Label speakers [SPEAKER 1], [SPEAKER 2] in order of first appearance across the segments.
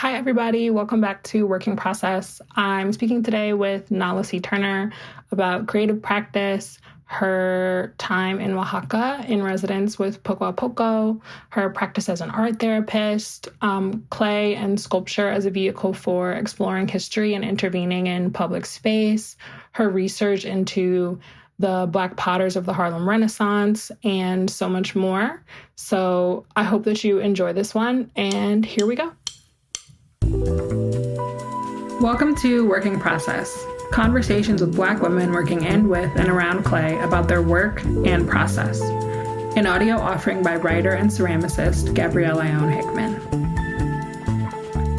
[SPEAKER 1] Hi, everybody. Welcome back to Working Process. I'm speaking today with Nala C. Turner about creative practice, her time in Oaxaca in residence with Pocoapoco, her practice as an art therapist, clay and sculpture as a vehicle for exploring history and intervening in public space, her research into the Black potters of the Harlem Renaissance, and so much more. So I hope that you enjoy this one, and here we go. Welcome to Working Process, conversations with Black women working in, with, and around clay about their work and process. An audio offering by writer and ceramicist Gabrielle Ione Hickmon.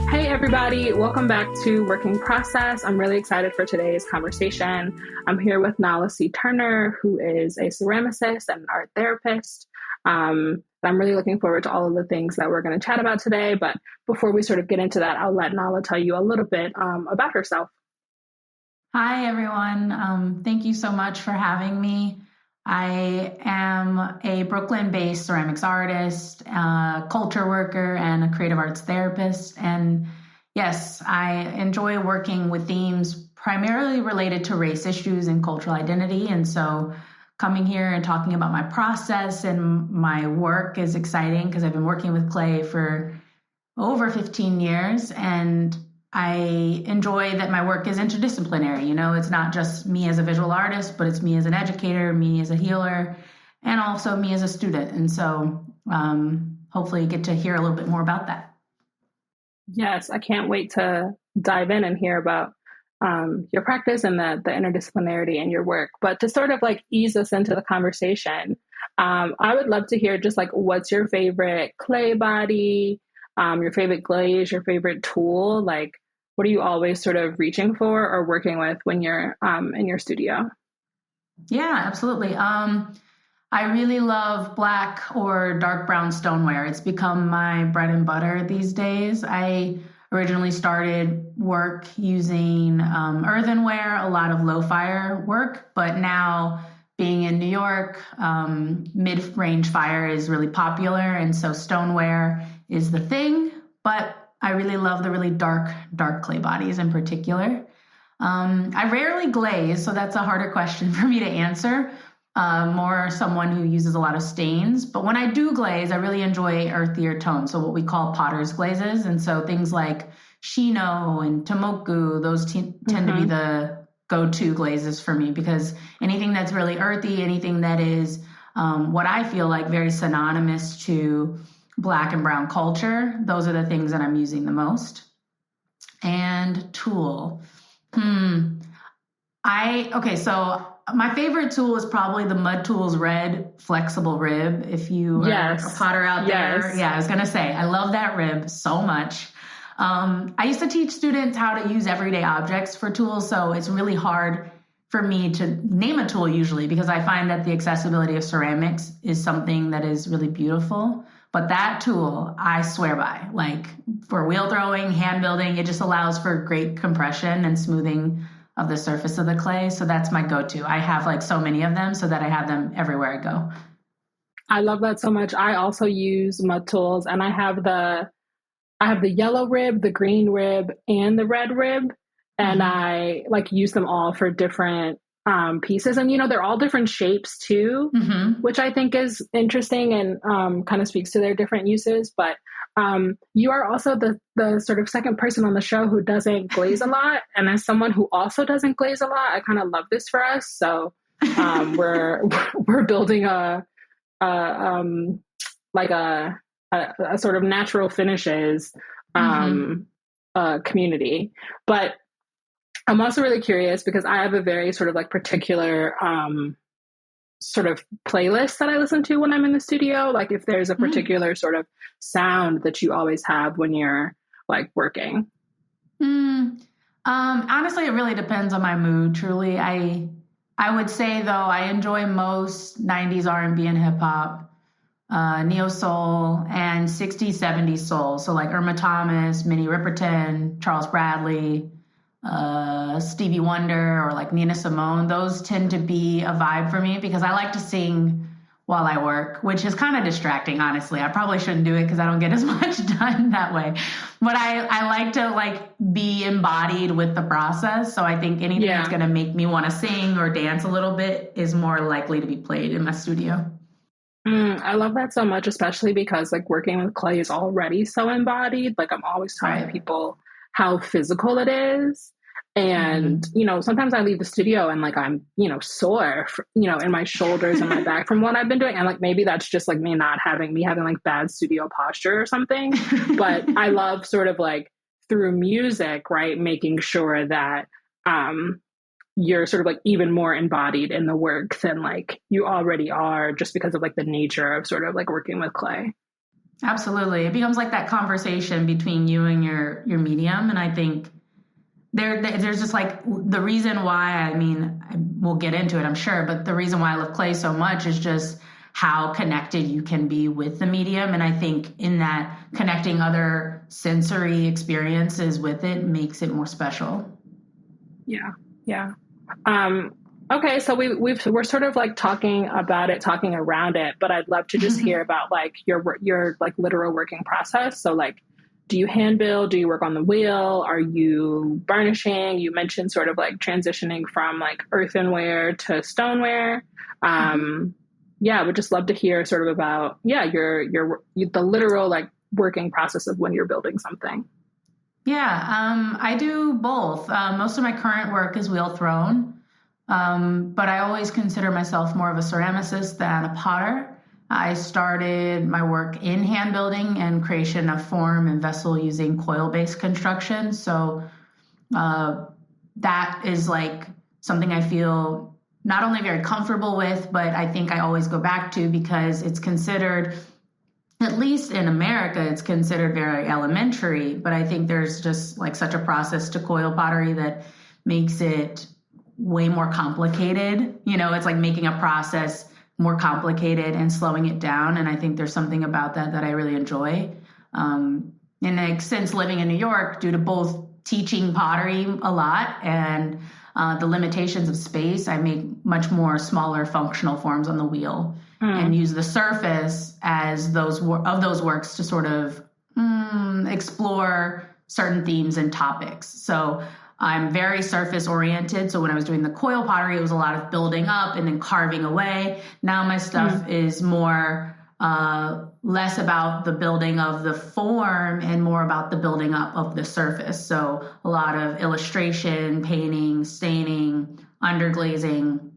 [SPEAKER 1] Hey everybody, welcome back to Working Process. I'm really excited for today's conversation. I'm here with Nala C. Turner, who is a ceramicist and an art therapist. I'm really looking forward to all of the things that we're going to chat about today. But before we sort of get into that, I'll let Nala tell you a little bit about herself.
[SPEAKER 2] Hi, everyone. Thank you so much for having me. I am a Brooklyn-based ceramics artist, culture worker, and a creative arts therapist. And yes, I enjoy working with themes primarily related to race issues and cultural identity. And so coming here and talking about my process and my work is exciting because I've been working with clay for over 15 years, and I enjoy that my work is interdisciplinary. You know, it's not just me as a visual artist, but it's me as an educator, me as a healer, and also me as a student. And so hopefully you get to hear a little bit more about that.
[SPEAKER 1] Yes, I can't wait to dive in and hear about your practice and the interdisciplinarity in your work. But to sort of like ease us into the conversation, I would love to hear just like what's your favorite clay body, your favorite glaze, your favorite tool. Like, what are you always sort of reaching for or working with when you're in your studio?
[SPEAKER 2] Yeah, absolutely. I really love black or dark brown stoneware. It's become my bread and butter these days. I originally started work using earthenware, a lot of low fire work, but now being in New York, mid-range fire is really popular, and so stoneware is the thing, but I really love the really dark clay bodies in particular. I rarely glaze, so that's a harder question for me to answer. More someone who uses a lot of stains. But when I do glaze, I really enjoy earthier tones, so what we call potter's glazes. And so things like Shino and Tomoku, those tend to be the go-to glazes for me, because anything that's really earthy, anything that is what I feel like very synonymous to Black and brown culture, those are the things that I'm using the most. And tool. So my favorite tool is probably the Mud Tools Red Flexible Rib. If you are a potter out there. Yeah, I was going to say, I love that rib so much. I used to teach students how to use everyday objects for tools, so it's really hard for me to name a tool usually, because I find that the accessibility of ceramics is something that is really beautiful. But that tool, I swear by, like for wheel throwing, hand building, it just allows for great compression and smoothing of the surface of the clay. So that's my go-to. I have like so many of them so that I have them everywhere I go.
[SPEAKER 1] I love that so much. I also use mud tools, and I have the yellow rib, the green rib, and the red rib. And I like use them all for different pieces. And, you know, they're all different shapes too, which I think is interesting and kind of speaks to their different uses. But you are also the sort of second person on the show who doesn't glaze a lot. And as someone who also doesn't glaze a lot, I kind of love this for us. So we're building a sort of natural finishes community. But I'm also really curious because I have a very sort of like particular sort of playlist that I listen to when I'm in the studio. Like if there's a particular sort of sound that you always have when you're like working.
[SPEAKER 2] Honestly, it really depends on my mood. Truly, I would say though I enjoy most 90s R&B and hip hop, neo soul, and 60s 70s soul. So like Irma Thomas, Minnie Riperton, Charles Bradley, Stevie Wonder, or like Nina Simone. Those tend to be a vibe for me because I like to sing while I work, which is kind of distracting, honestly. I probably shouldn't do it because I don't get as much done that way. But I like to like be embodied with the process. So I think anything that's going to make me want to sing or dance a little bit is more likely to be played in my studio.
[SPEAKER 1] I love that so much, especially because like working with clay is already so embodied. Like I'm always telling people how physical it is. And, sometimes I leave the studio and like I'm, sore, in my shoulders and my back from what I've been doing. And like maybe that's just like me having like bad studio posture or something. But I love sort of like through music, right, making sure that you're sort of like even more embodied in the work than like you already are, just because of like the nature of sort of like working with clay.
[SPEAKER 2] Absolutely. It becomes like that conversation between you and your medium. And I think there's just like the reason why, I mean, we'll get into it, I'm sure, but the reason why I love clay so much is just how connected you can be with the medium. And I think in that connecting other sensory experiences with it makes it more special.
[SPEAKER 1] Yeah. Yeah. Okay. So we're sort of like talking about it, talking around it, but I'd love to just hear about like your like literal working process. So like, do you hand build? Do you work on the wheel? Are you burnishing? You mentioned sort of like transitioning from like earthenware to stoneware. Yeah, would just love to hear sort of about, the literal like working process of when you're building something.
[SPEAKER 2] Yeah, I do both. Most of my current work is wheel thrown, but I always consider myself more of a ceramicist than a potter. I started my work in hand building and creation of form and vessel using coil-based construction. So that is like something I feel not only very comfortable with, but I think I always go back to because it's considered, at least in America, it's considered very elementary, but I think there's just like such a process to coil pottery that makes it way more complicated. It's like making a process more complicated and slowing it down. And I think there's something about that I really enjoy. And like, since living in New York, due to both teaching pottery a lot and the limitations of space, I make much more smaller functional forms on the wheel and use the surface as those works to sort of explore certain themes and topics. So I'm very surface oriented. So when I was doing the coil pottery, it was a lot of building up and then carving away. Now my stuff is more less about the building of the form and more about the building up of the surface. So a lot of illustration, painting, staining, underglazing,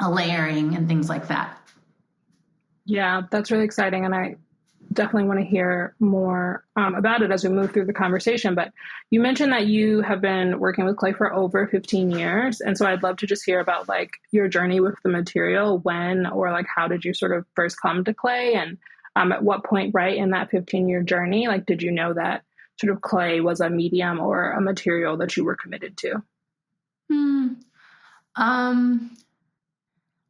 [SPEAKER 2] layering, and things like that.
[SPEAKER 1] Yeah, that's really exciting. And I definitely want to hear more about it as we move through the conversation. But you mentioned that you have been working with clay for over 15 years. And so I'd love to just hear about like your journey with the material, when or like how did you sort of first come to clay? And at what point, right, in that 15-year journey, like did you know that sort of clay was a medium or a material that you were committed to?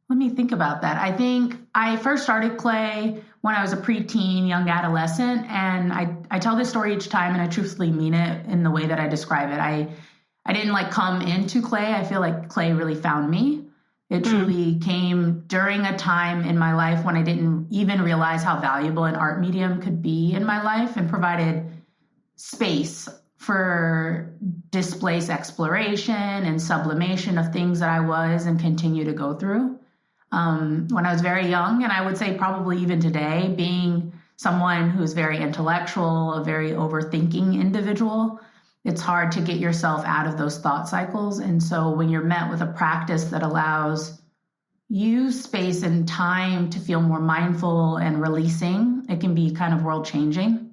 [SPEAKER 2] Let me think about that. I think I first started clay when I was a preteen, young adolescent. And I tell this story each time and I truthfully mean it in the way that I describe it. I didn't like come into clay. I feel like clay really found me. It truly came during a time in my life when I didn't even realize how valuable an art medium could be in my life, and provided space for displaced exploration and sublimation of things that I was and continue to go through. When I was very young, and I would say probably even today, being someone who's very intellectual, a very overthinking individual, it's hard to get yourself out of those thought cycles. And so when you're met with a practice that allows you space and time to feel more mindful and releasing, it can be kind of world changing.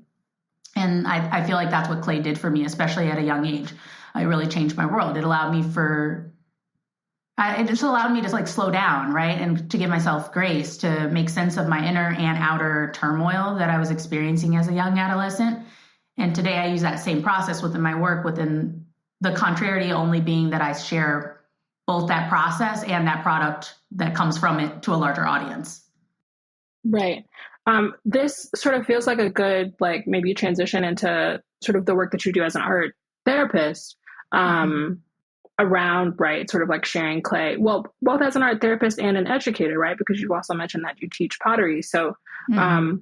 [SPEAKER 2] And I feel like that's what clay did for me, especially at a young age. It really changed my world. It allowed me it just allowed me to like slow down, right? And to give myself grace, to make sense of my inner and outer turmoil that I was experiencing as a young adolescent. And today I use that same process within my work, within the contrariety only being that I share both that process and that product that comes from it to a larger audience.
[SPEAKER 1] Right. This sort of feels like a good, like maybe transition into sort of the work that you do as an art therapist. around, right, sort of like sharing clay, well, both as an art therapist and an educator, right, because you also mentioned that you teach pottery. So
[SPEAKER 2] Mm-hmm.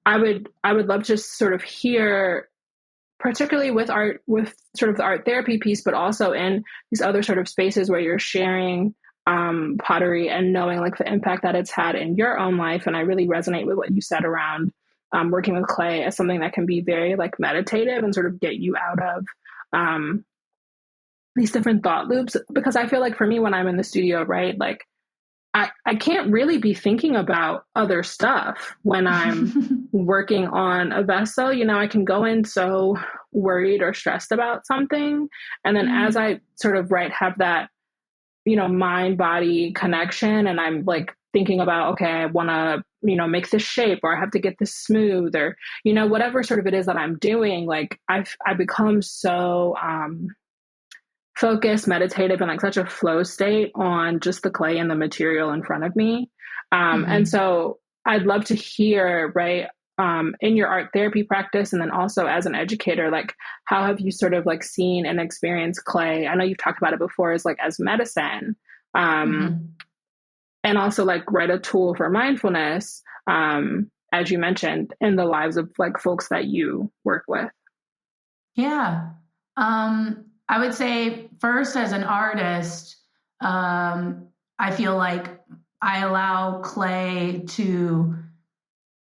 [SPEAKER 1] I would love to sort of hear, particularly with art, with sort of the art therapy piece, but also in these other sort of spaces where you're sharing pottery and knowing like the impact that it's had in your own life. And I really resonate with what you said around working with clay as something that can be very like meditative and sort of get you out of um, these different thought loops. Because I feel like for me, when I'm in the studio, right, like I can't really be thinking about other stuff when I'm working on a vessel. You know, I can go in so worried or stressed about something. And then as I sort of, right, have that, you know, mind body connection, and I'm like thinking about, okay, I want to, you know, make this shape, or I have to get this smooth, or, you know, whatever sort of it is that I'm doing, like I become so, focused, meditative, and like such a flow state on just the clay and the material in front of me. And
[SPEAKER 2] Mm-hmm.
[SPEAKER 1] so I'd love to hear, right, in your art therapy practice, and then also as an educator, like how have you sort of like seen and experienced clay? I know you've talked about it before as like as medicine, um,
[SPEAKER 2] Mm-hmm.
[SPEAKER 1] and also like right a tool for mindfulness, as you mentioned, in the lives of like folks that you work with.
[SPEAKER 2] Yeah. I would say first as an artist, I feel like I allow clay to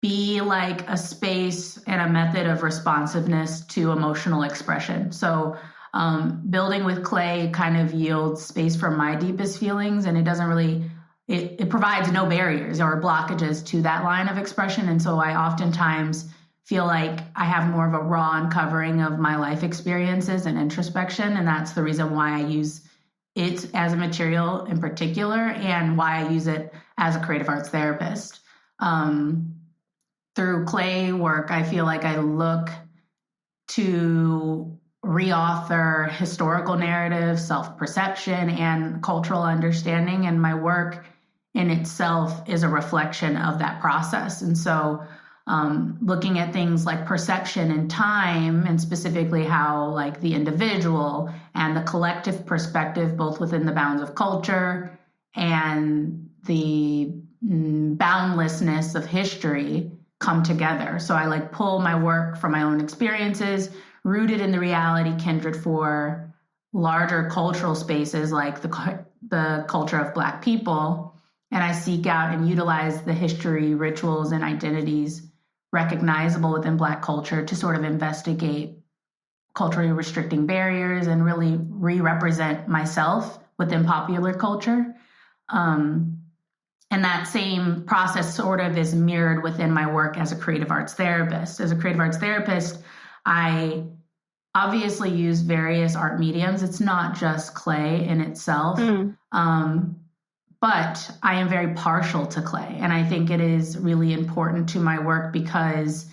[SPEAKER 2] be like a space and a method of responsiveness to emotional expression. So, building with clay kind of yields space for my deepest feelings, and it doesn't really, it provides no barriers or blockages to that line of expression. And so I oftentimes feel like I have more of a raw uncovering of my life experiences and introspection. And that's the reason why I use it as a material in particular, and why I use it as a creative arts therapist. Um, Through clay work, I feel like I look to reauthor historical narrative, self perception, and cultural understanding. And my work in itself is a reflection of that process. And so, looking at things like perception and time, and specifically how, like, the individual and the collective perspective, both within the bounds of culture and the boundlessness of history, come together. So I like pull my work from my own experiences, rooted in the reality kindred for larger cultural spaces like the culture of Black people, and I seek out and utilize the history, rituals, and identities recognizable within Black culture to sort of investigate culturally restricting barriers and really re-represent myself within popular culture. Um, and that same process sort of is mirrored within my work as a creative arts therapist. As a creative arts therapist, I obviously use various art mediums. It's not just clay in itself.
[SPEAKER 1] Mm.
[SPEAKER 2] But I am very partial to clay. And I think it is really important to my work because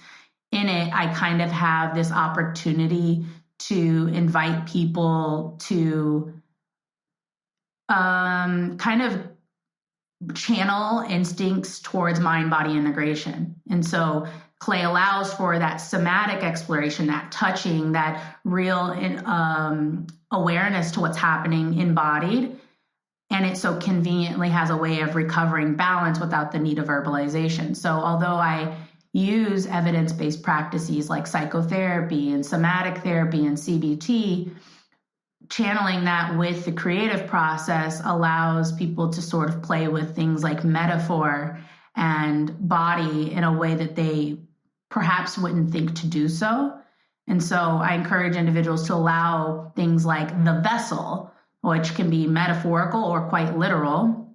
[SPEAKER 2] in it, I kind of have this opportunity to invite people to kind of channel instincts towards mind body integration. And so clay allows for that somatic exploration, that touching, that real awareness to what's happening embodied. And it so conveniently has a way of recovering balance without the need of verbalization. So although I use evidence-based practices like psychotherapy and somatic therapy and CBT, channeling that with the creative process allows people to sort of play with things like metaphor and body in a way that they perhaps wouldn't think to do so. And so I encourage individuals to allow things like the vessel, which can be metaphorical or quite literal,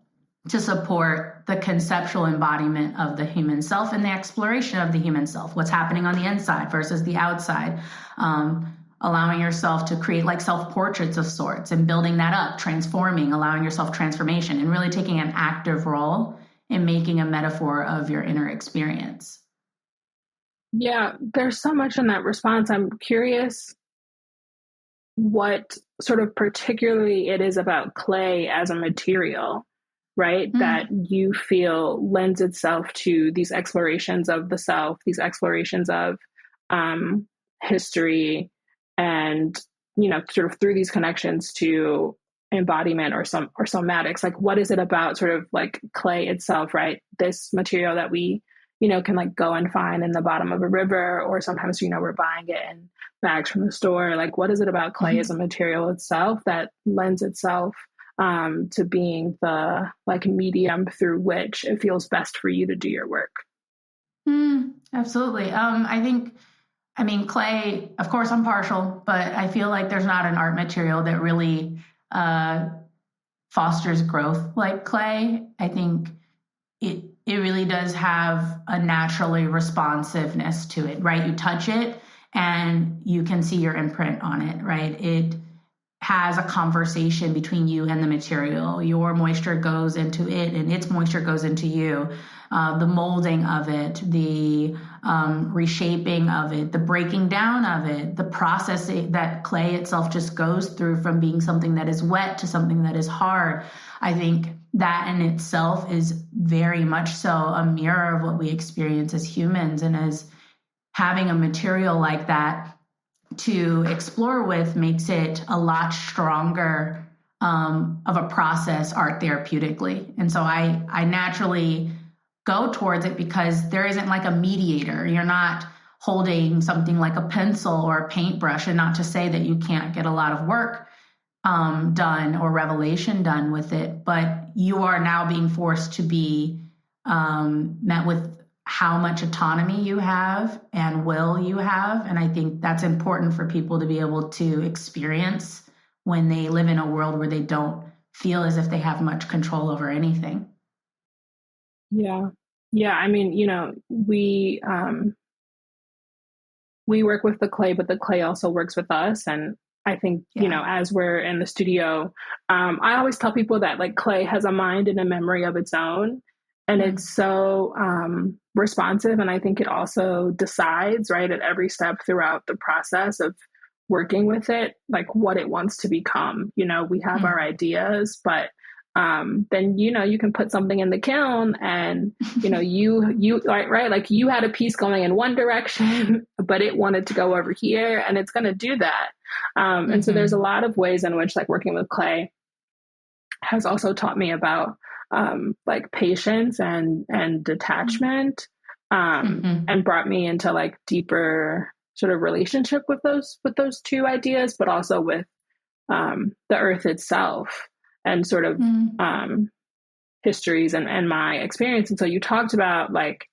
[SPEAKER 2] to support the conceptual embodiment of the human self and the exploration of the human self, what's happening on the inside versus the outside. Allowing yourself to create like self-portraits of sorts and building that up, transforming, allowing yourself transformation, and really taking an active role in making a metaphor of your inner experience.
[SPEAKER 1] Yeah, there's so much in that response. I'm curious what sort of particularly it is about clay as a material, right, that
[SPEAKER 2] Mm.
[SPEAKER 1] you feel lends itself to these explorations of the self, these explorations of history, and, you know, sort of through these connections to embodiment or somatics? Like, what is it about sort of like clay itself, right? This material that we, can like go and find in the bottom of a river, or sometimes, we're buying it in bags from the store. Like, what is it about clay as a material itself that lends itself to being the like medium through which it feels best for you to do your work?
[SPEAKER 2] Absolutely. I mean, clay, of course, I'm partial, but I feel like there's not an art material that really fosters growth like clay. I think it really does have a naturally responsiveness to it, right? You touch it and you can see your imprint on it, right? It has a conversation between you and the material. Your moisture goes into it and its moisture goes into you. The molding of it, the reshaping of it, the breaking down of it, the process that clay itself just goes through from being something that is wet to something that is hard. I think that in itself is very much so a mirror of what we experience as humans, and as having a material like that to explore with makes it a lot stronger of a process art therapeutically. And so I naturally go towards it because there isn't like a mediator. You're not holding something like a pencil or a paintbrush, and not to say that you can't get a lot of work done or revelation done with it, but you are now being forced to be met with how much autonomy you have and will you have. And I think that's important for people to be able to experience when they live in a world where they don't feel as if they have much control over anything.
[SPEAKER 1] Yeah. Yeah. I mean, we work with the clay, but the clay also works with us. And I think, as we're in the studio, I always tell people that like clay has a mind and a memory of its own. And it's so responsive. And I think it also decides, right, at every step throughout the process of working with it, like what it wants to become. We have our ideas, but then, you can put something in the kiln and, you right, like you had a piece going in one direction, but it wanted to go over here, and it's going to do that. And so there's a lot of ways in which like working with clay has also taught me about like patience and detachment, and brought me into like deeper sort of relationship with those two ideas, but also with the earth itself and sort of histories and my experience. And so you talked about like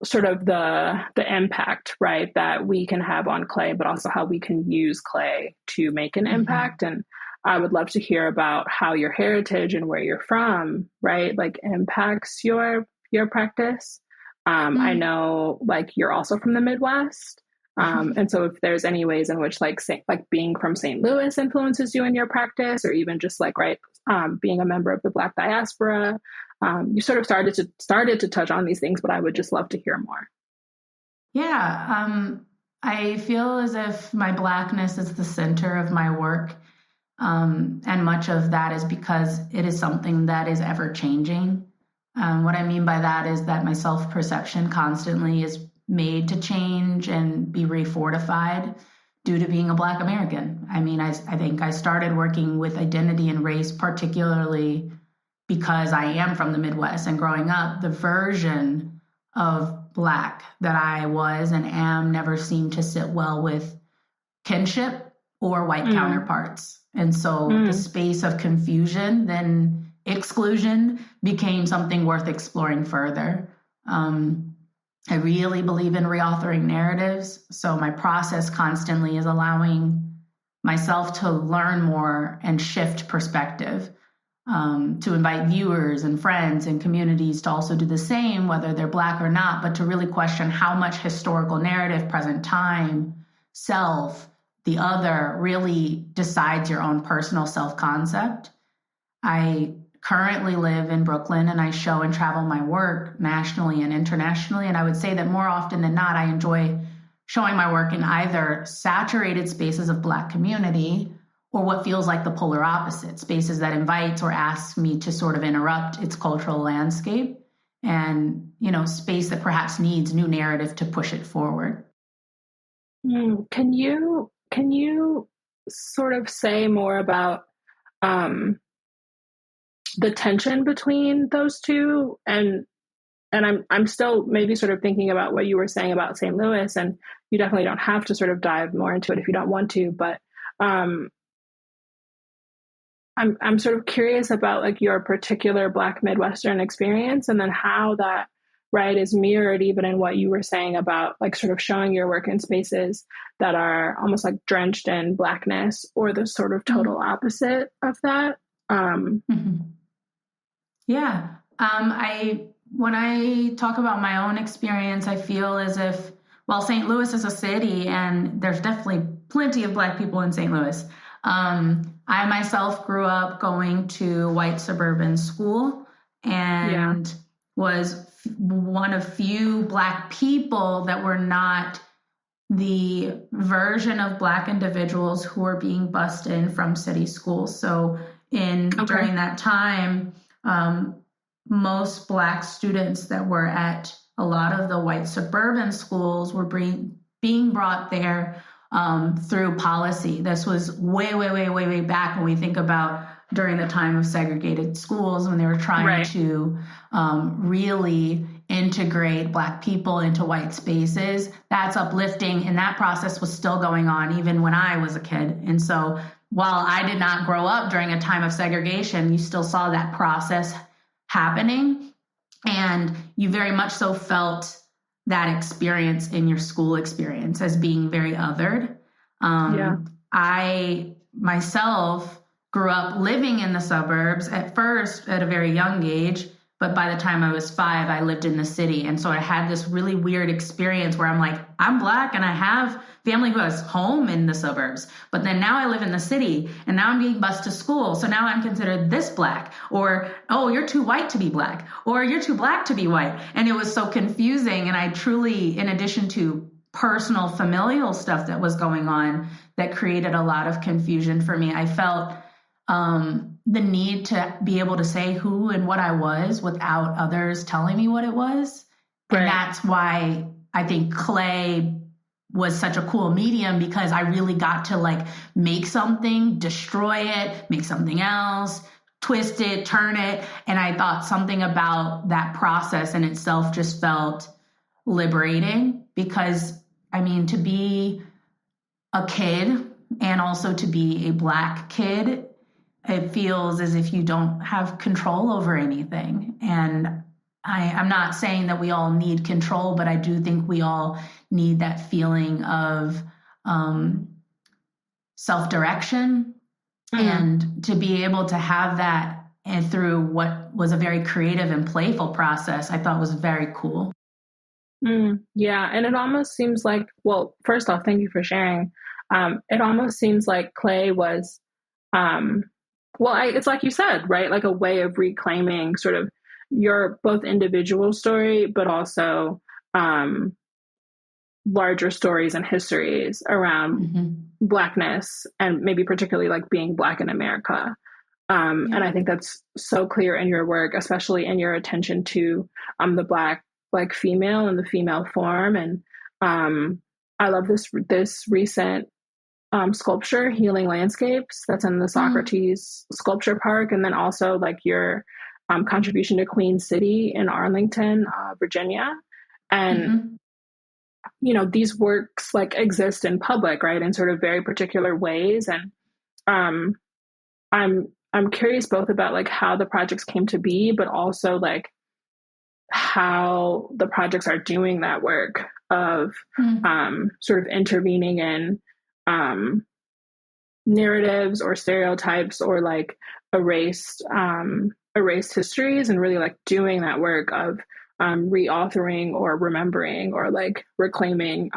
[SPEAKER 1] sort of the impact, right, that we can have on clay, but also how we can use clay to make an impact. And I would love to hear about how your heritage and where you're from, right, like impacts your practice. I know like you're also from the Midwest. And so if there's any ways in which like being from St. Louis influences you in your practice, or even just like, right, being a member of the Black diaspora, you sort of started to touch on these things, but I would just love to hear more.
[SPEAKER 2] Yeah. I feel as if my Blackness is the center of my work. And much of that is because it is something that is ever changing. What I mean by that is that my self-perception constantly is made to change and be refortified due to being a Black American. I mean, I think I started working with identity and race particularly because I am from the Midwest, and growing up, the version of Black that I was and am never seemed to sit well with kinship or white counterparts. And so the space of confusion, then exclusion, became something worth exploring further. I really believe in reauthoring narratives. So my process constantly is allowing myself to learn more and shift perspective, to invite viewers and friends and communities to also do the same, whether they're Black or not, but to really question how much historical narrative, present time, self, the other really decides your own personal self-concept. I currently live in Brooklyn, and I show and travel my work nationally and internationally. And I would say that more often than not, I enjoy showing my work in either saturated spaces of Black community or what feels like the polar opposite, spaces that invites or asks me to sort of interrupt its cultural landscape, and, space that perhaps needs new narrative to push it forward.
[SPEAKER 1] Can you sort of say more about the tension between those two, and I'm still maybe sort of thinking about what you were saying about St. Louis, and you definitely don't have to sort of dive more into it if you don't want to, but I'm sort of curious about like your particular Black Midwestern experience, and then how that, right, is mirrored even in what you were saying about like sort of showing your work in spaces that are almost like drenched in Blackness, or the sort of total opposite of that.
[SPEAKER 2] Yeah. When I talk about my own experience, I feel as if, well, St. Louis is a city and there's definitely plenty of Black people in St. Louis. I myself grew up going to white suburban school and was one of few Black people that were not the version of Black individuals who were being bused in from city schools. So during that time, most Black students that were at a lot of the white suburban schools were being brought there through policy. This was way back when we think about during the time of segregated schools, when they were trying to really integrate Black people into white spaces. That's uplifting, and that process was still going on even when I was a kid. And so while I did not grow up during a time of segregation, you still saw that process happening, and you very much so felt that experience in your school experience as being very othered. I myself grew up living in the suburbs at first at a very young age, but by the time I was 5, I lived in the city. And so I had this really weird experience where I'm like, I'm Black and I have family who has home in the suburbs, but then now I live in the city and now I'm being bused to school. So now I'm considered this Black, or, oh, you're too white to be Black, or you're too Black to be white. And it was so confusing. And I truly, in addition to personal familial stuff that was going on that created a lot of confusion for me, I felt the need to be able to say who and what I was without others telling me what it was. And that's why I think clay was such a cool medium, because I really got to like make something, destroy it, make something else, twist it, turn it. And I thought something about that process in itself just felt liberating, because I mean, to be a kid and also to be a Black kid, it feels as if you don't have control over anything. And I'm not saying that we all need control, but I do think we all need that feeling of self-direction, and to be able to have that, and through what was a very creative and playful process, I thought was very cool.
[SPEAKER 1] Yeah, and it almost seems like, well, first off, thank you for sharing. It almost seems like clay was, it's like you said, right? Like a way of reclaiming sort of your both individual story, but also larger stories and histories around Blackness, and maybe particularly like being Black in America. And I think that's so clear in your work, especially in your attention to the Black female and the female form. And I love this recent sculpture, Healing Landscapes, that's in the Socrates Sculpture Park. And then also like your contribution to Queen City in Arlington, Virginia. And, you know, these works like exist in public, right, in sort of very particular ways. And I'm curious both about like how the projects came to be, but also like how the projects are doing that work of sort of intervening in narratives or stereotypes or like erased histories, and really like doing that work of reauthoring or remembering or like reclaiming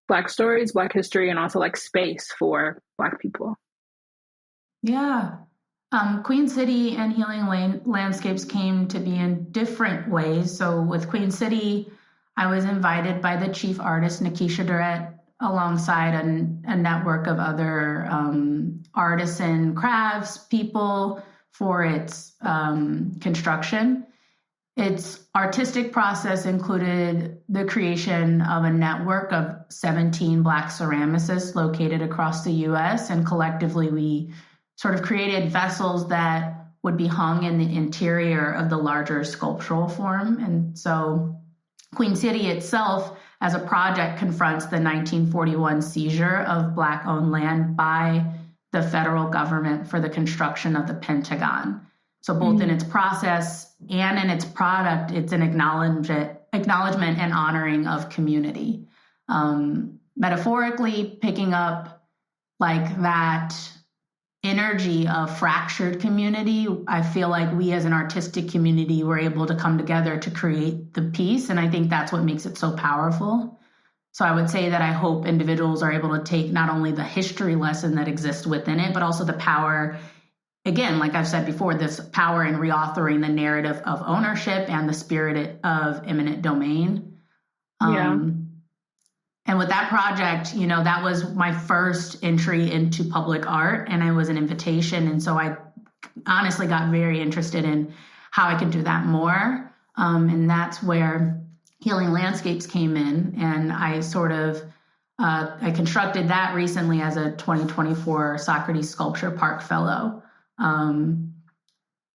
[SPEAKER 1] Black stories, Black history, and also like space for Black people.
[SPEAKER 2] Yeah. Queen City and Healing Landscapes came to be in different ways. So with Queen City, I was invited by the chief artist, Nikisha Durrett, alongside a network of other artisan crafts people for its construction. Its artistic process included the creation of a network of 17 Black ceramicists located across the US. And collectively, we sort of created vessels that would be hung in the interior of the larger sculptural form. And so Queen City itself, as a project, confronts the 1941 seizure of Black-owned land by the federal government for the construction of the Pentagon. So both in its process and in its product, it's an acknowledgement and honoring of community. Metaphorically, picking up like that energy of fractured community, I feel like we as an artistic community were able to come together to create the piece. And I think that's what makes it so powerful. So I would say that I hope individuals are able to take not only the history lesson that exists within it, but also the power. Again, like I've said before, this power in reauthoring the narrative of ownership and the spirit of eminent domain. And with that project, that was my first entry into public art, and it was an invitation. And so I honestly got very interested in how I could do that more. And that's where Healing Landscapes came in. And I sort of, I constructed that recently as a 2024 Socrates Sculpture Park Fellow.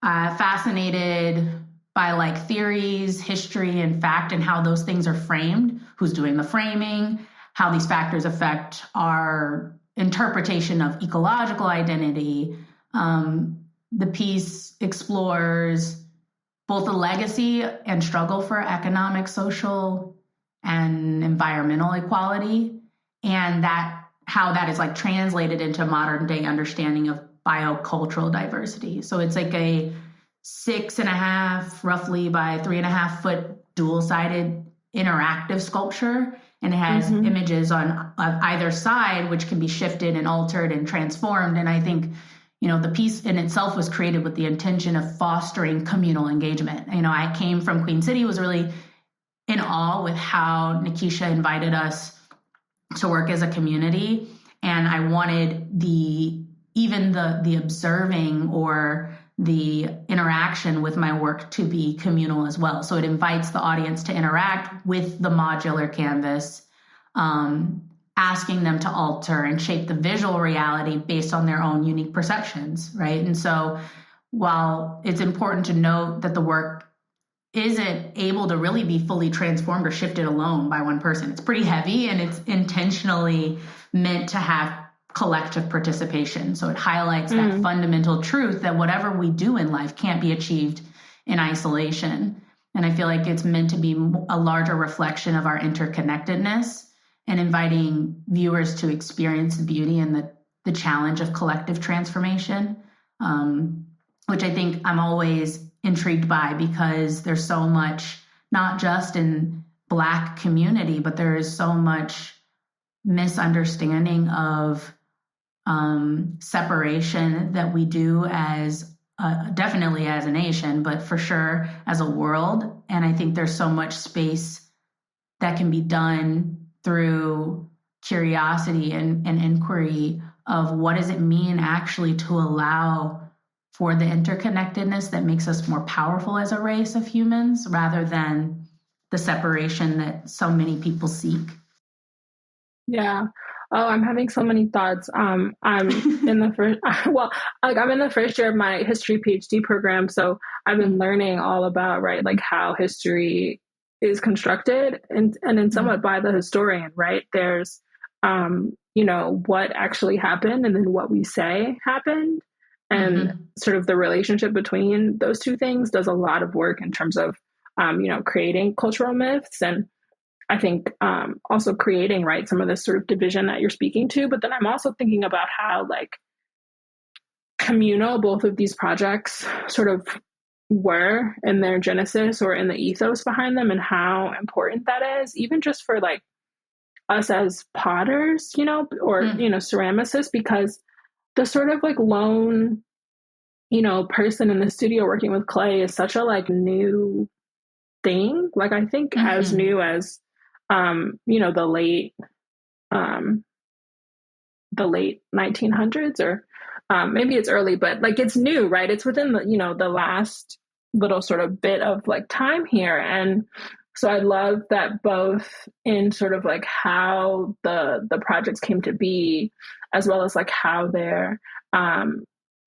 [SPEAKER 2] Fascinated by like theories, history, and fact, and how those things are framed, who's doing the framing, how these factors affect our interpretation of ecological identity. The piece explores both the legacy and struggle for economic, social, and environmental equality, and how that is like translated into modern day understanding of biocultural diversity. So it's like a 6.5 roughly by 3.5 foot dual-sided interactive sculpture, and it has images on either side which can be shifted and altered and transformed. And I think the piece in itself was created with the intention of fostering communal engagement. I came from Queen City, was really in awe with how Nikisha invited us to work as a community, and I wanted the observing or the interaction with my work to be communal as well. So it invites the audience to interact with the modular canvas, asking them to alter and shape the visual reality based on their own unique perceptions, right? And so while it's important to note that the work isn't able to really be fully transformed or shifted alone by one person, it's pretty heavy, and it's intentionally meant to have collective participation. So it highlights that fundamental truth that whatever we do in life can't be achieved in isolation. And I feel like it's meant to be a larger reflection of our interconnectedness and inviting viewers to experience the beauty and the challenge of collective transformation, which I think I'm always intrigued by, because there's so much, not just in Black community, but there is so much misunderstanding of separation that we do as definitely as a nation, but for sure as a world. And I think there's so much space that can be done through curiosity and inquiry of what does it mean actually to allow for the interconnectedness that makes us more powerful as a race of humans, rather than the separation that so many people seek.
[SPEAKER 1] Yeah. Oh, I'm having so many thoughts. I'm in the first, I'm in the first year of my history PhD program. So I've been learning all about, right, like how history is constructed and then somewhat by the historian, right? There's, what actually happened and then what we say happened, and sort of the relationship between those two things does a lot of work in terms of, creating cultural myths, and I think also creating, right, some of this sort of division that you're speaking to. But then I'm also thinking about how like communal both of these projects sort of were in their genesis or in the ethos behind them, and how important that is, even just for like us as potters, or, ceramicists, because the sort of like lone, person in the studio working with clay is such a like new thing. Like I think as new as the late 1900s, or maybe it's early, but like it's new, right? It's within the, the last little sort of bit of like time here. And so I love that both in sort of like how the projects came to be, as well as like how they're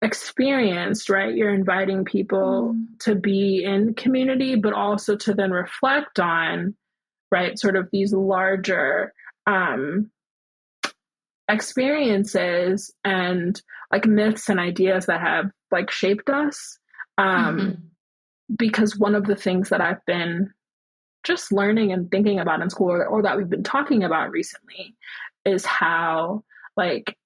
[SPEAKER 1] experienced, right? You're inviting people to be in community, but also to then reflect on, right, sort of these larger experiences and like myths and ideas that have like shaped us. Because one of the things that I've been just learning and thinking about in school, or that we've been talking about recently, is how like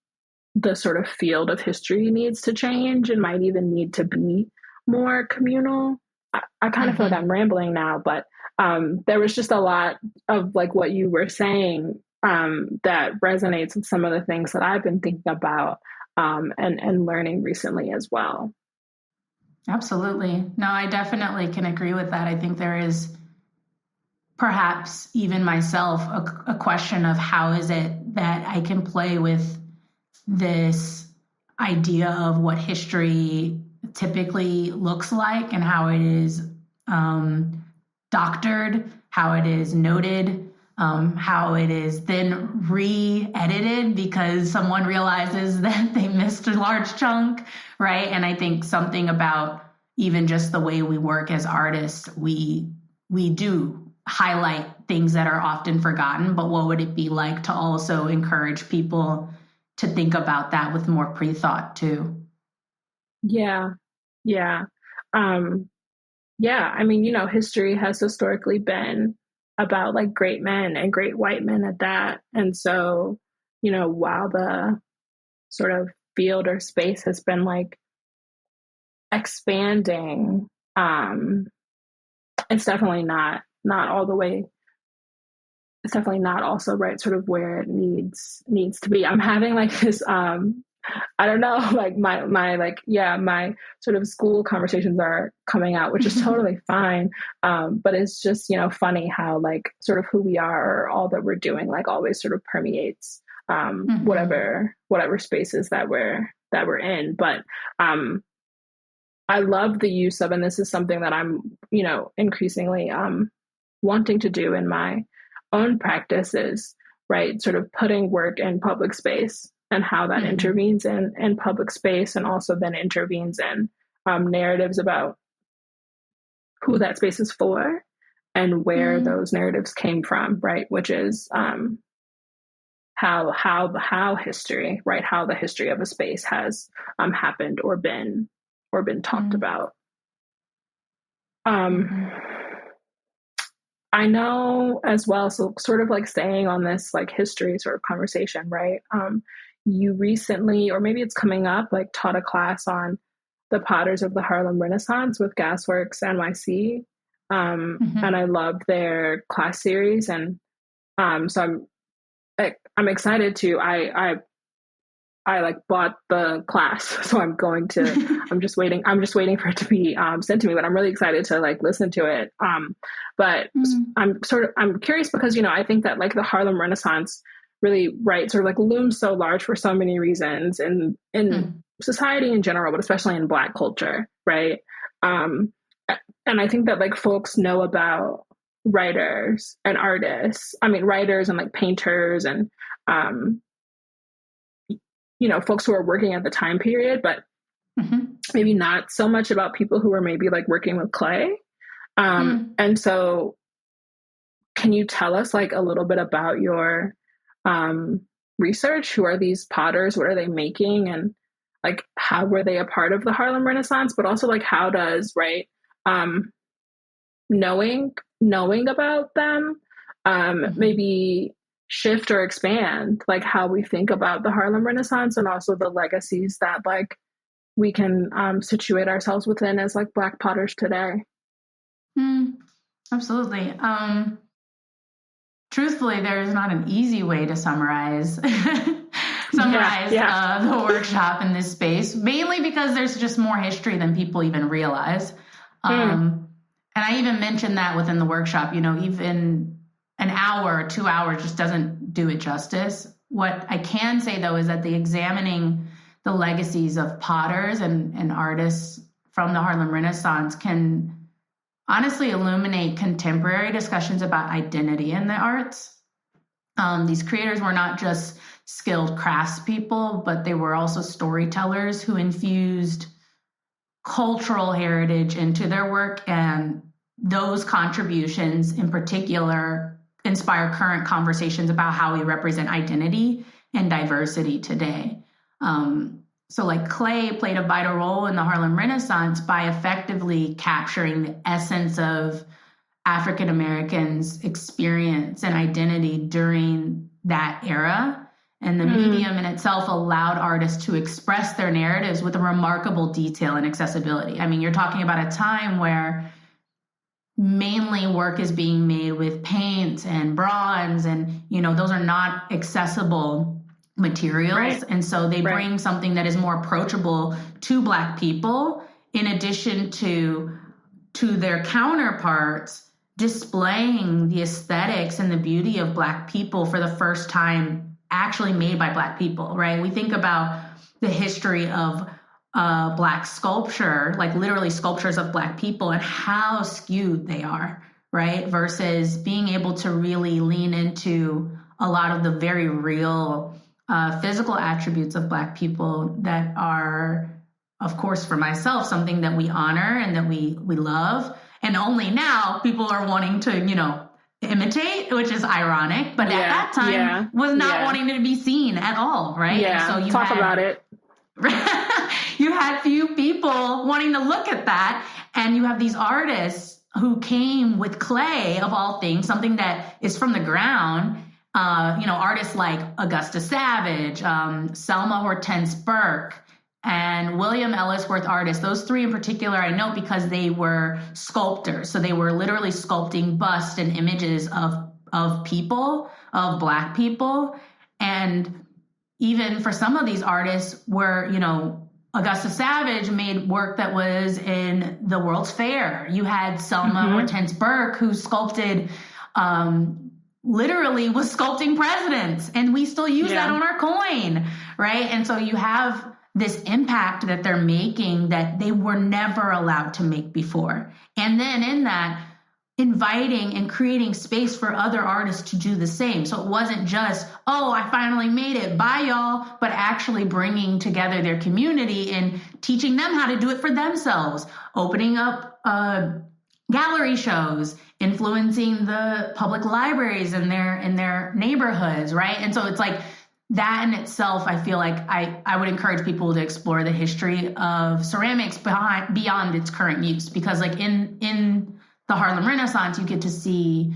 [SPEAKER 1] the sort of field of history needs to change and might even need to be more communal. I kind of feel like I'm rambling now, but there was just a lot of like what you were saying that resonates with some of the things that I've been thinking about and learning recently as well.
[SPEAKER 2] Absolutely. No, I definitely can agree with that. I think there is perhaps even myself a question of how is it that I can play with this idea of what history typically looks like and how it is doctored, how it is noted, how it is then re-edited because someone realizes that they missed a large chunk, right? And I think something about even just the way we work as artists, we do highlight things that are often forgotten, but what would it be like to also encourage people to think about that with more pre-thought too?
[SPEAKER 1] Yeah. I mean, you know, history has historically been about like great men and great white men at that. And so, you know, while the sort of field or space has been like expanding, it's definitely not all the way. It's definitely not also right sort of where it needs to be. I'm having like this I don't know, like my my sort of school conversations are coming out, which is totally fine. But it's just, you know, funny how like sort of who we are or all that we're doing like always sort of permeates whatever spaces that we're in. But I love the use of, and this is something that I'm, you know, increasingly wanting to do in my own practices, right? Sort of putting work in public space and how that intervenes in public space, and also then intervenes in narratives about who that space is for and where those narratives came from, right? Which is how history, right? How the history of a space has happened or been talked about. I know as well, so sort of like staying on this like history sort of conversation, right? You recently, or maybe it's coming up, like taught a class on the potters of the Harlem Renaissance with Gasworks NYC. And I love their class series. And so I'm excited to, I like bought the class, so I'm just waiting for it to be sent to me, but I'm really excited to like listen to it. But I'm curious because, you know, I think that like the Harlem Renaissance really, right, sort of like looms so large for so many reasons in society in general, but especially in Black culture, right? And I think that like folks know about writers and artists, writers and like painters and you know, folks who are working at the time period, but maybe not so much about people who are maybe like working with clay. And so can you tell us like a little bit about your research? Who are these potters? What are they making? And like, how were they a part of the Harlem Renaissance? But also like, how does, right, knowing about them maybe shift or expand like how we think about the Harlem Renaissance, and also the legacies that like we can situate ourselves within as like Black potters today?
[SPEAKER 2] Absolutely. Truthfully, there is not an easy way to summarize the workshop in this space, mainly because there's just more history than people even realize. And I even mentioned that within the workshop, you know, even an hour or 2 hours just doesn't do it justice. What I can say, though, is that the examining the legacies of potters and artists from the Harlem Renaissance can honestly illuminate contemporary discussions about identity in the arts. These creators were not just skilled craftspeople, but they were also storytellers who infused cultural heritage into their work, and those contributions in particular inspire current conversations about how we represent identity and diversity today. So like clay played a vital role in the Harlem Renaissance by effectively capturing the essence of African Americans' experience and identity during that era. And the medium in itself allowed artists to express their narratives with a remarkable detail and accessibility. I mean, you're talking about a time where mainly work is being made with paint and bronze, and, you know, those are not accessible materials.
[SPEAKER 1] Right.
[SPEAKER 2] And so they bring something that is more approachable to Black people, in addition to their counterparts displaying the aesthetics and the beauty of Black people for the first time actually made by Black people, right? We think about the history of Black sculpture, like literally sculptures of Black people, and how skewed they are, right? Versus being able to really lean into a lot of the very real physical attributes of Black people that are, of course, for myself, something that we honor and that we love. And only now people are wanting to, you know, imitate, which is ironic, but at that time was not wanting to be seen at all, right?
[SPEAKER 1] Yeah,
[SPEAKER 2] and so
[SPEAKER 1] talk about it.
[SPEAKER 2] You had few people wanting to look at that, and you have these artists who came with clay, of all things, something that is from the ground. You know, artists like Augusta Savage, Selma Hortense Burke, and William Ellisworth artists. Those three in particular I know because they were sculptors. So they were literally sculpting busts and images of people, of Black people. And even for some of these artists were, you know, Augusta Savage made work that was in the World's Fair. You had Selma Hortense Burke, who sculpted, literally was sculpting presidents, and we still use that on our coin, right? And so you have this impact that they're making that they were never allowed to make before. And then in that, inviting and creating space for other artists to do the same. So it wasn't just, oh, I finally made it, bye y'all, but actually bringing together their community and teaching them how to do it for themselves, opening up gallery shows, influencing the public libraries in their neighborhoods, right? And so it's like that in itself, I feel like I would encourage people to explore the history of ceramics beyond its current use, because like in the Harlem Renaissance, you get to see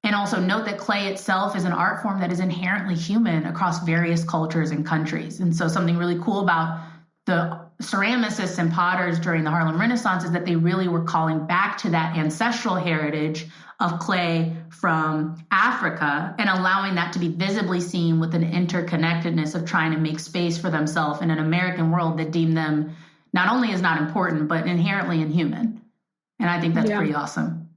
[SPEAKER 2] and also note that clay itself is an art form that is inherently human across various cultures and countries. And so something really cool about the ceramicists and potters during the Harlem Renaissance is that they really were calling back to that ancestral heritage of clay from Africa and allowing that to be visibly seen with an interconnectedness of trying to make space for themselves in an American world that deemed them not only as not important, but inherently inhuman. And I think that's pretty awesome.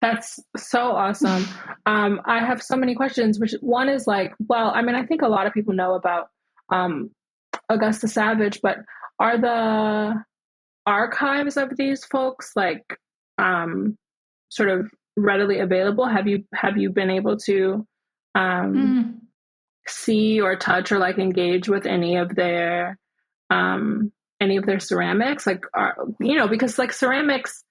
[SPEAKER 1] That's so awesome. I have so many questions, which one is like, well, I mean, I think a lot of people know about Augusta Savage, but are the archives of these folks like sort of readily available? Have you been able to see or touch or like engage with any of their ceramics? Like, because like ceramics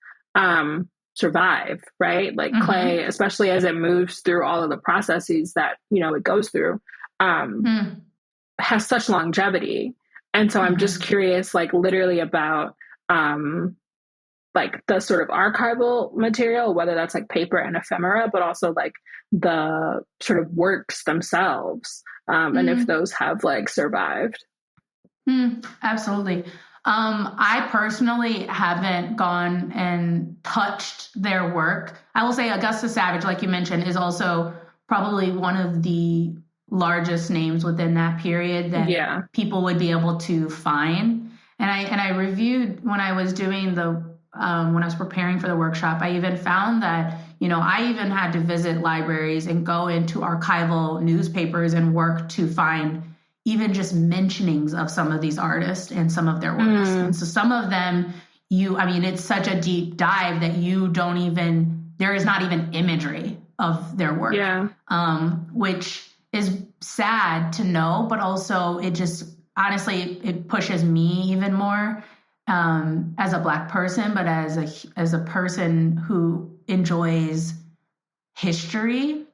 [SPEAKER 1] survive, right? Like clay, especially as it moves through all of the processes that, it goes through, has such longevity. And so I'm just curious, like literally about, like the sort of archival material, whether that's like paper and ephemera, but also like the sort of works themselves, and if those have like survived.
[SPEAKER 2] Absolutely. I personally haven't gone and touched their work. I will say Augusta Savage, like you mentioned, is also probably one of the largest names within that period that people would be able to find. And I reviewed when I was doing when I was preparing for the workshop, I even found that, I even had to visit libraries and go into archival newspapers and work to find even just mentionings of some of these artists and some of their works. And so some of them it's such a deep dive that there is not even imagery of their work, which is sad to know, but also it just, honestly, it pushes me even more as a Black person, but as a person who enjoys history,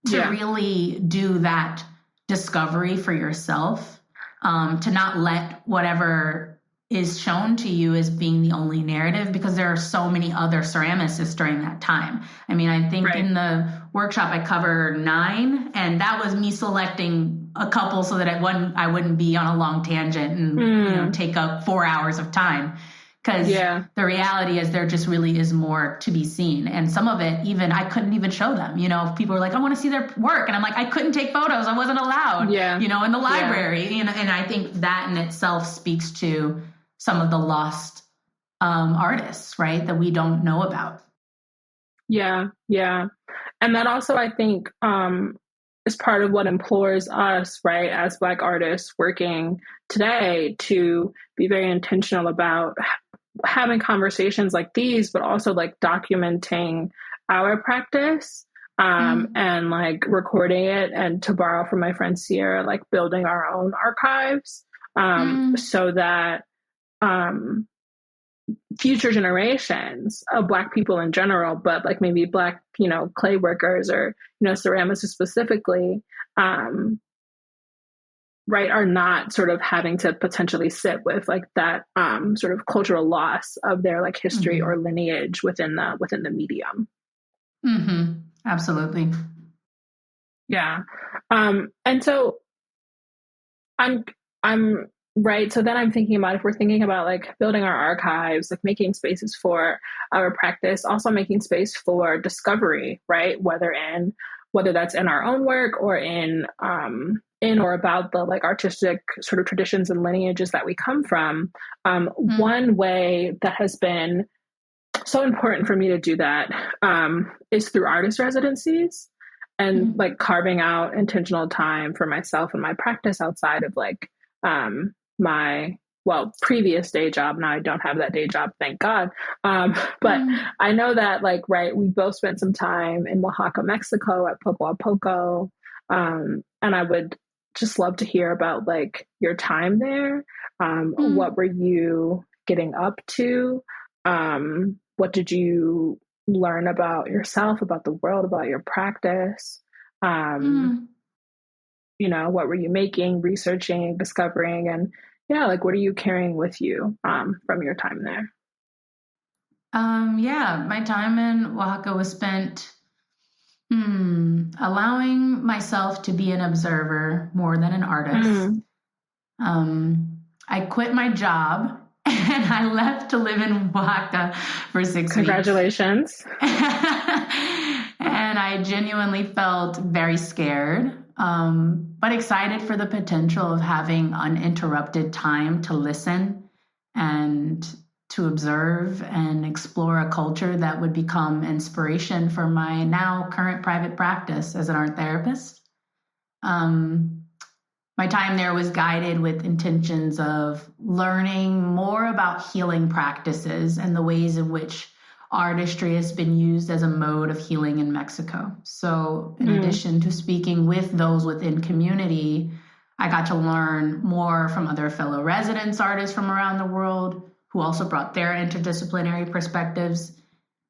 [SPEAKER 2] to really do that discovery for yourself, to not let whatever is shown to you as being the only narrative, because there are so many other ceramicists during that time. I mean, I think in the workshop I cover 9, and that was me selecting a couple so that I wouldn't be on a long tangent and take up 4 hours of time. Because the reality is there just really is more to be seen. And some of it, even I couldn't even show them. People were like, I want to see their work. And I'm like, I couldn't take photos. I wasn't allowed, in the library. And I think that in itself speaks to some of the lost artists, right, that we don't know about.
[SPEAKER 1] Yeah. And that also, I think, is part of what implores us, right, as Black artists working today, to be very intentional about having conversations like these, but also like documenting our practice, and like recording it, and, to borrow from my friend Sierra, like building our own archives, so that future generations of Black people in general, but like maybe Black, clay workers or, ceramicists specifically, right, are not sort of having to potentially sit with like that sort of cultural loss of their like history or lineage within the medium.
[SPEAKER 2] Absolutely.
[SPEAKER 1] Yeah. And so I'm right. So then I'm thinking about, if we're thinking about like building our archives, like making spaces for our practice, also making space for discovery, right? Whether that's in our own work or in or about the like artistic sort of traditions and lineages that we come from. One way that has been so important for me to do that is through artist residencies, and like carving out intentional time for myself and my practice outside of like my previous day job. Now I don't have that day job, thank God. But I know that like, right, we both spent some time in Oaxaca, Mexico at Pocoapoco. And I would just love to hear about like your time there. What were you getting up to? What did you learn about yourself, about the world, about your practice? What were you making, researching, discovering, and like, what are you carrying with you from your time there?
[SPEAKER 2] My time in Oaxaca was spent allowing myself to be an observer more than an artist. I quit my job and I left to live in Oaxaca for 6 weeks.
[SPEAKER 1] Congratulations.
[SPEAKER 2] And I genuinely felt very scared, but excited for the potential of having uninterrupted time to listen and to observe and explore a culture that would become inspiration for my now current private practice as an art therapist. My time there was guided with intentions of learning more about healing practices and the ways in which artistry has been used as a mode of healing in Mexico. So in addition to speaking with those within community, I got to learn more from other fellow residents artists from around the world who also brought their interdisciplinary perspectives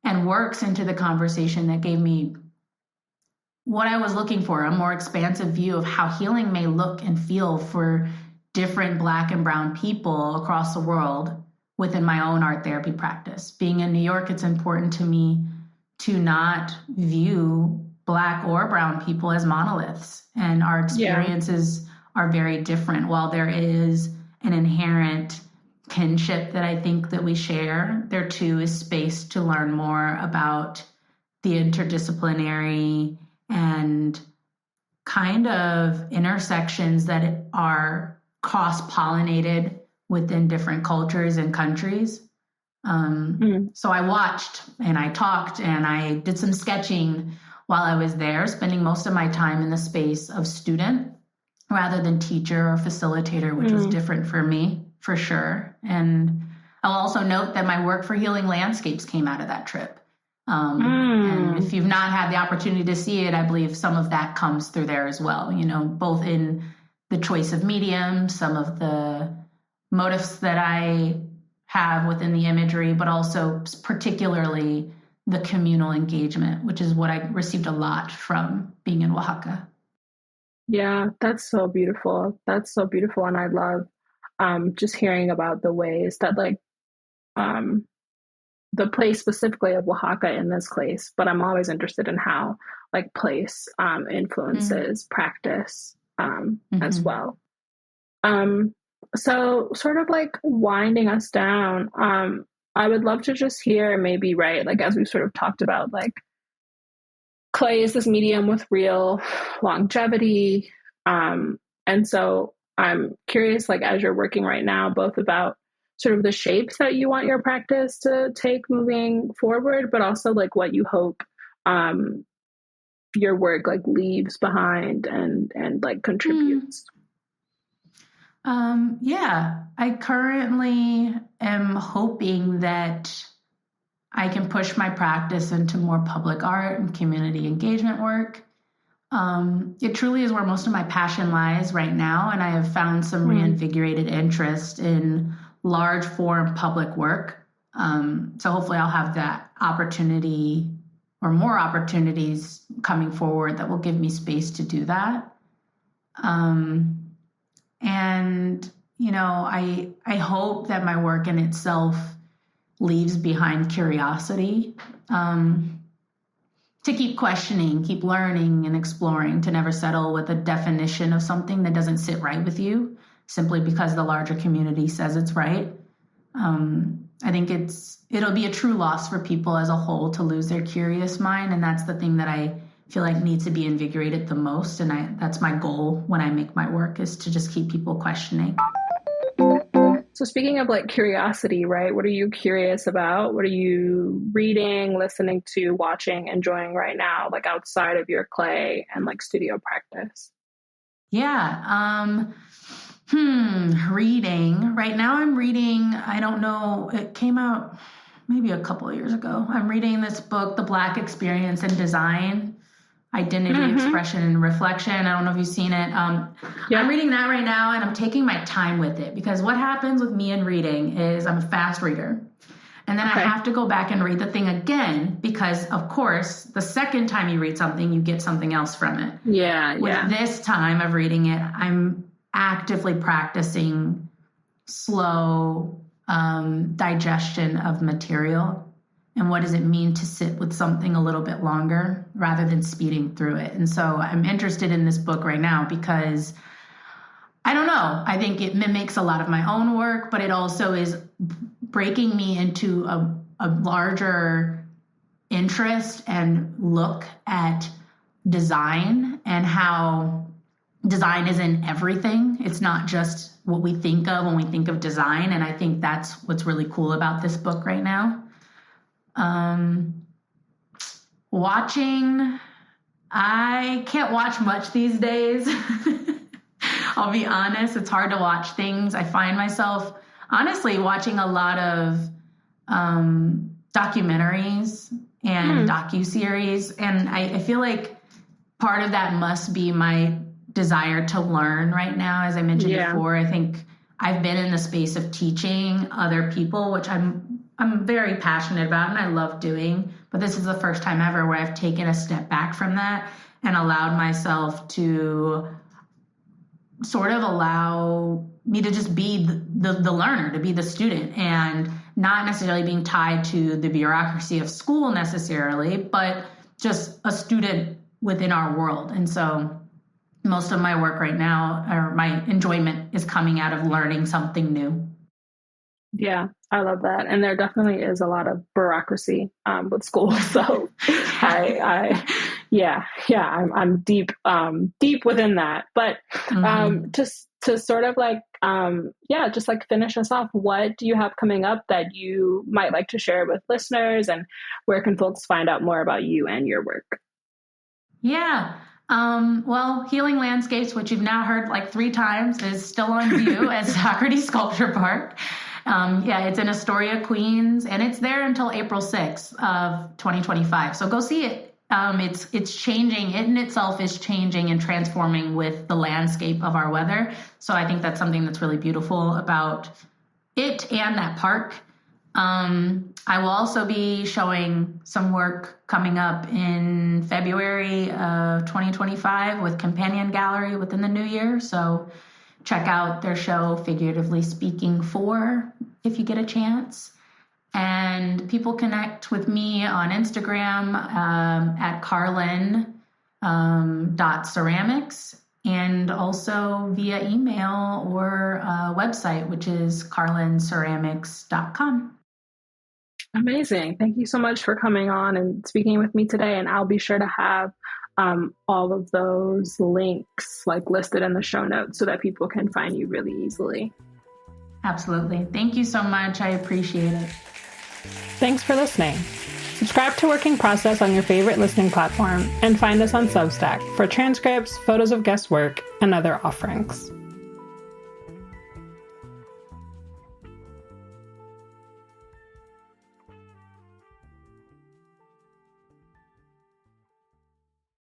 [SPEAKER 2] and works into the conversation that gave me what I was looking for, a more expansive view of how healing may look and feel for different Black and Brown people across the world within my own art therapy practice. Being in New York, it's important to me to not view Black or Brown people as monoliths, and our experiences are very different. While there is an inherent kinship that I think that we share, there too is space to learn more about the interdisciplinary and kind of intersections that are cross-pollinated within different cultures and countries. So I watched and I talked and I did some sketching while I was there, spending most of my time in the space of student rather than teacher or facilitator, which was different for me, for sure. And I'll also note that my work for Healing Landscapes came out of that trip. And if you've not had the opportunity to see it, I believe some of that comes through there as well, both in the choice of medium, some of the motifs that I have within the imagery, but also particularly the communal engagement, which is what I received a lot from being in Oaxaca.
[SPEAKER 1] Yeah, that's so beautiful. That's so beautiful. And I love just hearing about the ways that um, the place specifically of Oaxaca in this place, but I'm always interested in how place influences practice as well. So sort of winding us down, I would love to just hear maybe, right, as we've sort of talked about, clay is this medium with real longevity. And so I'm curious, as you're working right now, both about sort of the shapes that you want your practice to take moving forward, but also what you hope your work leaves behind and contributes.
[SPEAKER 2] Yeah, I currently am hoping that I can push my practice into more public art and community engagement work. It truly is where most of my passion lies right now, and I have found some reinvigorated interest in large form public work. So hopefully I'll have that opportunity or more opportunities coming forward that will give me space to do that. And, I hope that my work in itself leaves behind curiosity, to keep questioning, keep learning and exploring, to never settle with a definition of something that doesn't sit right with you simply because the larger community says it's right. I think it'll be a true loss for people as a whole to lose their curious mind. And that's the thing that I feel like needs to be invigorated the most. And that's my goal when I make my work, is to just keep people questioning.
[SPEAKER 1] So speaking of curiosity, right? What are you curious about? What are you reading, listening to, watching, enjoying right now, outside of your clay and studio practice?
[SPEAKER 2] Yeah. Reading. Right now I'm reading, I don't know, it came out maybe a couple of years ago. I'm reading this book, The Black Experience in Design, Identity, Expression, and Reflection. I don't know if you've seen it. I'm reading that right now, and I'm taking my time with it, because what happens with me in reading is I'm a fast reader. And then I have to go back and read the thing again, because, of course, the second time you read something, you get something else from it. With this time of reading it, I'm actively practicing slow digestion of material. And what does it mean to sit with something a little bit longer rather than speeding through it? And so I'm interested in this book right now because, I don't know, I think it mimics a lot of my own work, but it also is breaking me into a larger interest and look at design and how design is in everything. It's not just what we think of when we think of design. And I think that's what's really cool about this book right now. Watching, I can't watch much these days. I'll be honest, it's hard to watch things. I find myself honestly watching a lot of documentaries and docuseries, and I feel like part of that must be my desire to learn right now. As I mentioned before, I think I've been in the space of teaching other people, which I'm very passionate about and I love doing, but this is the first time ever where I've taken a step back from that and allowed myself to sort of allow me to just be the learner, to be the student, and not necessarily being tied to the bureaucracy of school necessarily, but just a student within our world. And so most of my work right now, or my enjoyment, is coming out of learning something new.
[SPEAKER 1] Yeah, I love that. And there definitely is a lot of bureaucracy with school. So I'm deep within that. But just to sort of finish us off, what do you have coming up that you might like to share with listeners, and where can folks find out more about you and your work?
[SPEAKER 2] Yeah. Well, Healing Landscapes, which you've now heard 3 times, is still on view at Socrates Sculpture Park. Yeah, it's in Astoria, Queens, and it's there until April 6th of 2025. So go see it. It's changing. It in itself is changing and transforming with the landscape of our weather. So I think that's something that's really beautiful about it and that park. I will also be showing some work coming up in February of 2025 with Companion Gallery within the new year. So check out their show, Figuratively Speaking 4, if you get a chance. And people connect with me on Instagram at carlin.ceramics, and also via email or website, which is carlinceramics.com.
[SPEAKER 1] Amazing. Thank you so much for coming on and speaking with me today. And I'll be sure to have all of those links listed in the show notes so that people can find you really easily.
[SPEAKER 2] Absolutely. Thank you so much. I appreciate it.
[SPEAKER 1] Thanks for listening. Subscribe to Working Process on your favorite listening platform and find us on Substack for transcripts, photos of guest work, and other offerings.